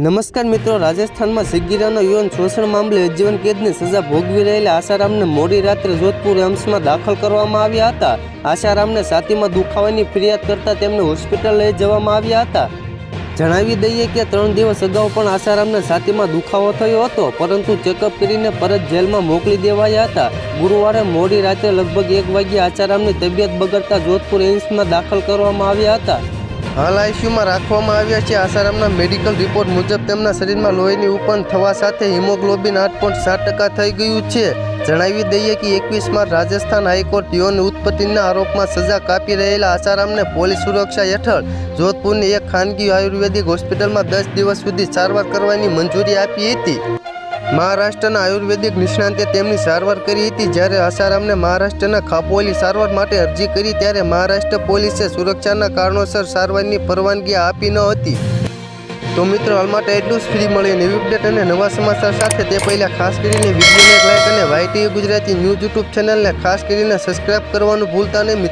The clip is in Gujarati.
નમસ્કાર મિત્રો, રાજસ્થાનમાં સિગીરાનો યુવાન શોષણ મામલે આજીવન કેદની સજા ભોગવી રહેલા આસારામને મોડી રાત્રે જોધપુર એમ્સમાં દાખલ કરવામાં આવ્યા હતા. આસારામને છાતીમાં દુખાવાની ફરિયાદ કરતા તેમને હોસ્પિટલ લઈ જવામાં આવ્યા હતા. જણાવી દઈએ કે 3 દિવસ અગાઉ પણ આસારામને છાતીમાં દુખાવો થયો હતો, પરંતુ ચેકઅપ કરીને પરત જેલમાં મોકલી દેવાયા હતા. ગુરુવારે મોડી રાત્રે લગભગ 1 વાગ્યે આસારામની તબિયત બગડતા જોધપુર એમ્સમાં દાખલ કરવામાં આવ્યા હતા. હાલ આઈસીયુમાં રાખવામાં આવ્યા છે. આસારામના મેડિકલ રિપોર્ટ મુજબ તેમના શરીરમાં લોહીની ઉપન થવા સાથે હિમોગ્લોબિન 8.7% થઈ ગયું છે. જણાવી દઈએ કે 21 માર્ચ રાજસ્થાન હાઈકોર્ટ યૌન ઉત્પત્તિના આરોપમાં સજા કાપી રહેલા આસારામને પોલીસ સુરક્ષા હેઠળ જોધપુરની એક ખાનગી આયુર્વેદિક હોસ્પિટલમાં 10 દિવસ સુધી સારવાર કરવાની મંજૂરી આપી હતી. મહારાષ્ટ્રના આયુર્વેદિક નિષ્ણાંતે તેમની સારવાર કરી હતી. જ્યારે આસારામને મહારાષ્ટ્રના ખાપોલી સારવાર માટે અરજી કરી ત્યારે મહારાષ્ટ્ર પોલીસે સુરક્ષાના કારણોસર સારવારની પરવાનગી આપી ન હતી. તો મિત્રો, હાલ માટે એટલું જ. ફ્રી મળે નવી અપડેટ અને નવા સમાચાર સાથે તે પહેલાં ખાસ કરીને વિડીયોને લાઈક અને YTV ગુજરાતી ન્યૂઝ યુટ્યુબ ચેનલને ખાસ કરીને સબસ્ક્રાઈબ કરવાનું ભૂલતા નહીં.